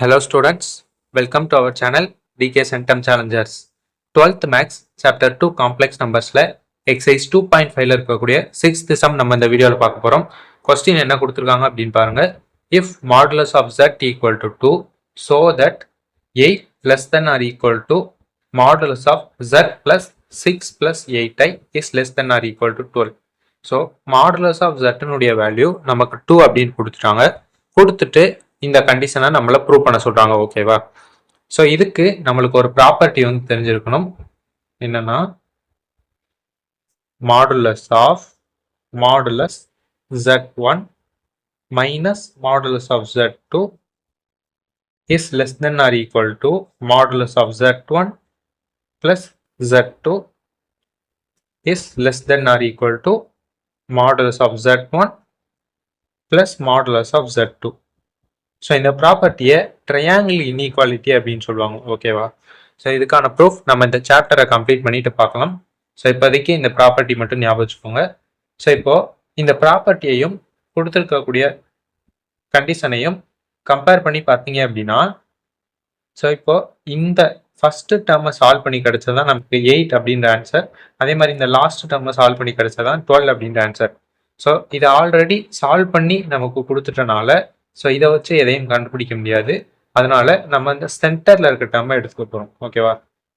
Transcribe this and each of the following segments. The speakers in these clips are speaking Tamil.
Hello students, welcome to our channel DK Centum Challengers. 12th Maths Chapter 2 Complex Numbersல Exercise 2.5ல இருக்கக்கூடிய 6th sum நம்ம இந்த வீடியோல பார்க்க போறோம். Question என்ன கொடுத்திருக்காங்க அப்படின்னு பாருங்க. If modulus of z equal to 2 so that 8 less than or equal to modulus of z plus 6 plus 8i is less than or equal to 12. So modulus of z னுடைய வேல்யூ நமக்கு 2 அப்படின்னு கொடுத்துட்டாங்க. கொடுத்துட்டு இந்த கண்டிஷனை நம்மள ப்ரூவ் பண்ண சொல்றாங்க. ஓகேவா? ஸோ இதுக்கு நம்மளுக்கு ஒரு ப்ராப்பர்ட்டி வந்து தெரிஞ்சிருக்கணும். என்னன்னா modulus of modulus z1 minus modulus of z2 is less than or equal to modulus of z1 plus z2 is less than or equal to modulus of z1 plus modulus of z2. So இந்த ப்ராப்பர்ட்டியை ட்ரையாங்கிள் இன்இக்வாலிட்டி அப்படின்னு சொல்லுவாங்க. ஓகேவா? ஸோ இதுக்கான ப்ரூஃப் நம்ம இந்த சாப்டரை கம்ப்ளீட் பண்ணிட்டு பார்க்கலாம். ஸோ இப்போதைக்கு இந்த ப்ராப்பர்ட்டி மட்டும் ஞாபகம் வச்சுக்கோங்க. ஸோ இப்போ இந்த ப்ராப்பர்ட்டியையும் கொடுத்துருக்கக்கூடிய கண்டிஷனையும் கம்பேர் பண்ணி பார்த்தீங்க அப்படின்னா, ஸோ இப்போ இந்த ஃபர்ஸ்ட் டேர்மை சால்வ் பண்ணி கிடைச்சதான் நமக்கு 8 அப்படின்ற ஆன்சர். அதே மாதிரி இந்த லாஸ்ட் டேர்மை சால்வ் பண்ணி கிடைச்சதான் 12 அப்படின்ற ஆன்சர். ஸோ இதை ஆல்ரெடி சால்வ் பண்ணி நமக்கு கொடுத்துட்டனால ஸோ இதை வச்சு எதையும் கண்டுபிடிக்க முடியாது. அதனால நம்ம இந்த சென்டர்ல இருக்க டேர்மை எடுத்துக்க போறோம். ஓகேவா?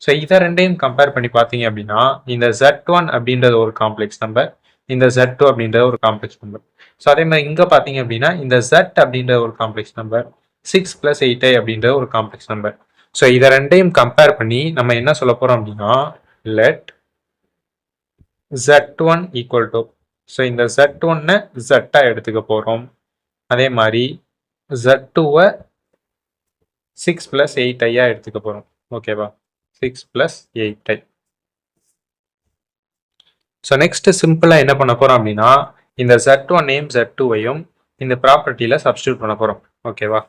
ஸோ இதை ரெண்டையும் கம்பேர் பண்ணி பார்த்தீங்க அப்படின்னா, இந்த z1 அப்படின்றது ஒரு காம்ப்ளெக்ஸ் நம்பர், இந்த z2 அப்படின்றது ஒரு காம்ப்ளெக்ஸ் நம்பர். ஸோ அதே மாதிரி இங்க பார்த்தீங்க அப்படின்னா இந்த z அப்படின்ற ஒரு காம்ப்ளெக்ஸ் நம்பர், 6 plus 8i அப்படின்ற ஒரு காம்ப்ளெக்ஸ் நம்பர். ஸோ இதை ரெண்டையும் கம்பேர் பண்ணி நம்ம என்ன சொல்ல போறோம் அப்படின்னா, let z1 equal to, so இந்த z1 z எடுத்துக்க போறோம். அதே மாதிரி z2 6 plus 8i எடுத்துக்க போறோம். ஓகேவா? 6 plus 8i. ஸோ நெக்ஸ்ட் சிம்பிளா என்ன பண்ண போறோம் அப்படின்னா, இந்த z1 z2வையும் இந்த ப்ராப்பர்ட்டியில சப்ஸ்டியூட் பண்ண போறோம். ஓகேவா?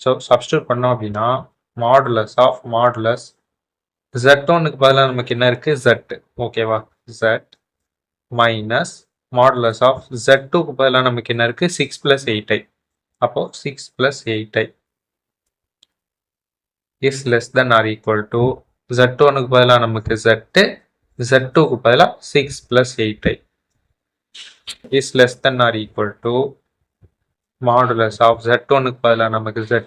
ஸோ சப்ஸ்டியூட் பண்ணோம் அப்படின்னா மாடுலஸ் ஆஃப் மாடுலஸ் z1க்கு பதிலாக நமக்கு என்ன இருக்கு? z. ஓகேவா? z மைனஸ் மாடுலஸ் ஆஃப் z2க்கு பதிலாக நமக்கு என்ன இருக்கு? 6 plus 8i. அப்போ 6 plus 8i is less than or equal to z1க்கு பதிலாக நமக்கு z, z2க்கு பதிலாக 6 plus 8i is less than or equal to modulus of z1க்கு பதிலாக நமக்கு z,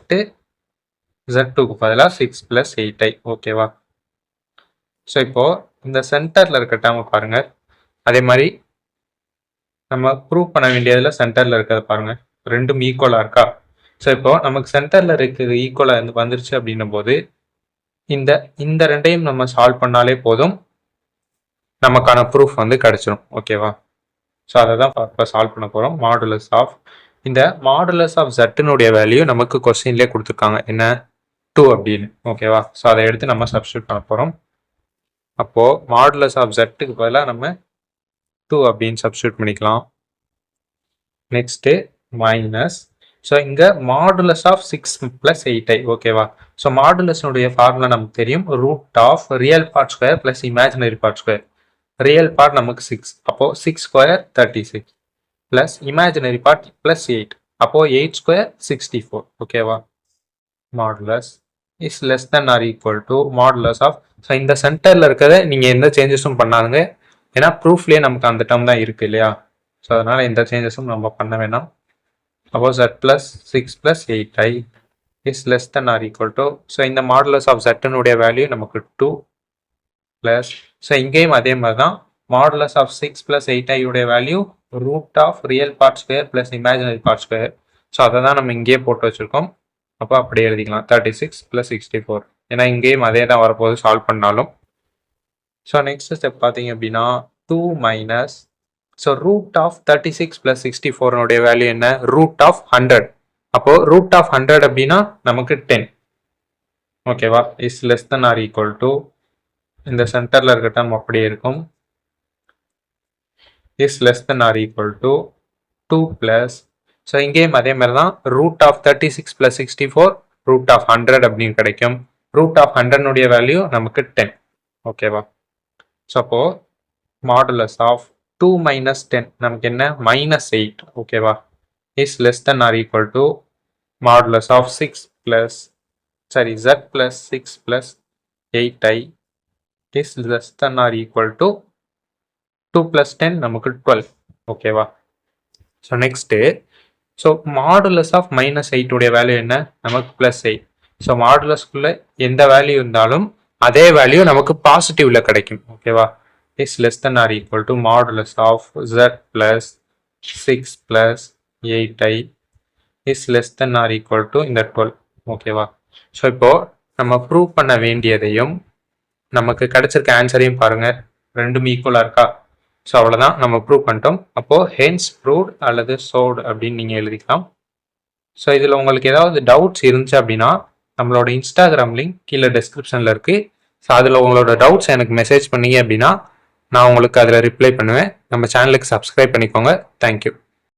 z2க்கு பதிலாக 6 plus 8i. ஓகேவா? ஸோ இப்போ இந்த சென்டர்ல இருக்க டேர்மை பாருங்க. அதே மாதிரி நம்ம ப்ரூவ் பண்ண வேண்டியதுல சென்டர்ல இருக்கிறத பாருங்க. ரெண்டும் ஈக்குவலா இருக்கா? ஸோ இப்போ நமக்கு சென்டர்ல இருக்கிறது ஈக்குவலா வந்துருச்சு அப்படின்னும் போது இந்த ரெண்டையும் நம்ம சால்வ் பண்ணாலே போதும், நமக்கான ப்ரூஃப் வந்து கிடைச்சிடும். ஓகேவா? ஸோ அதை தான் இப்போ சால்வ் பண்ண போறோம். மாடுலஸ் ஆஃப் இந்த மாடுலஸ் ஆஃப் ஜட்டுனுடைய வேல்யூ நமக்கு கொஸ்டின்லேயே கொடுத்துருக்காங்க, என்ன? 2 அப்படின்னு. ஓகேவா? ஸோ அதை எடுத்து நம்ம சப்ஸ்டியூட் பண்ண போறோம். அப்போ மாடுலஸ் ஆஃப் ஜட்டுக்கு பதிலாக நம்ம 2 அப்படின்னு சப்ஸ்டியூட் பண்ணிக்கலாம். நெக்ஸ்ட் மைனஸ், ஸோ இங்க மாடுலஸ் ஆஃப் 6 plus 8i. ஓகேவா? ஸோ மாடுலஸ்னுடைய ஃபார்முலா நமக்கு தெரியும், root of real part square plus imaginary part square. Real part நமக்கு 6, அப்போ 6 square 36 plus imaginary part plus 8, அப்போ 8 square 64. ஓகேவா? Modulus is less than or equal to modulus of, so இந்த சென்டர்ல இருக்கிறத நீங்க எந்த சேஞ்சஸும் பண்ணாதுங்க, ஏன்னா ப்ரூஃப்லேயே நமக்கு அந்த டேர்ம் தான் இருக்கு இல்லையா? ஸோ அதனால எந்த சேஞ்சஸும் நம்ம பண்ண வேணாம். அப்போ z plus 6 plus 8i is less than or equal to, so இந்த மாடுலஸ் ஆஃப் zனுடைய வேல்யூ நமக்கு 2 பிளஸ், ஸோ இங்கேயும் அதே மாதிரி தான், மாடுலஸ் ஆஃப் 6 plus 8i உடைய value root of real part square plus imaginary part square. So அதை தான் நம்ம இங்கேயே போட்டு வச்சிருக்கோம். அப்போ அப்படியே எழுதிக்கலாம் 36 plus 64, ஏன்னா இங்கேயும் அதே தான் வரப்போது சால்வ் பண்ணாலும். ஸோ நெக்ஸ்ட் ஸ்டெப் பார்த்தீங்க அப்படின்னா 2 minus, so root of 36 plus 64 value என்ன? Root of 100. அப்போ ரூட் ஆஃப் 100 அப்படின்னா நமக்கு 10. ஓகேவா? Is less than or equal to, இந்த சென்டர்ல இருக்க டேர்ம் அப்படியே இருக்கும், is less than or equal to 2 plus, so இங்கேயும் அதே மாதிரி தான், root of 36 plus 64 root of 100 அப்படின்னு கிடைக்கும். ரூட் ஆஃப் 100 வேல்யூ நமக்கு 10. ஓகேவா? ஸோ அப்போ மாடுலஸ் ஆஃப் 2 minus 10 நமக்கு என்ன? minus 8. ஓகேவா? is less than or equal to modulus of 6 plus sorry, z plus 6 plus 8i is less than or equal to 2 plus 10 நமக்கு 12. ஓகேவா? So next, so modulus of minus 8 உடைய வேல்யூ என்ன? நமக்கு ப்ளஸ் 8. ஸோ மாடுலஸ்குள்ளே எந்த வேல்யூ இருந்தாலும் அதே வேல்யூ நமக்கு பாசிட்டிவ்ல கிடைக்கும். ஓகேவா? Is less than or equal to modulus of z plus 6 plus 8i is less than or equal to இந்த 12. ஓகேவா? ஸோ இப்போ நம்ம ப்ரூவ் பண்ண வேண்டியதையும் நமக்கு கிடைச்சிருக்க ஆன்சரையும் பாருங்க, ரெண்டும் ஈக்குவலாக இருக்கா? ஸோ அவ்வளோதான், நம்ம ப்ரூவ் பண்ணிட்டோம். அப்போது ஹென்ஸ் ப்ரூவ்ட் அல்லது சோல்ட் அப்படின்னு நீங்கள் எழுதிக்கலாம். ஸோ இதில் உங்களுக்கு ஏதாவது டவுட்ஸ் இருந்துச்சு அப்படின்னா நம்மளோட இன்ஸ்டாகிராம் லிங்க் கீழே டெஸ்கிரிப்ஷனில் இருக்குது. ஸோ அதில் உங்களோட டவுட்ஸ் எனக்கு மெசேஜ் பண்ணீங்க அப்படின்னா நான் உங்களுக்கு அதில் ரிப்ளை பண்ணுவேன். நம்ம சேனலுக்கு சப்ஸ்கிரைப் பண்ணிக்கோங்க. தேங்க்யூ.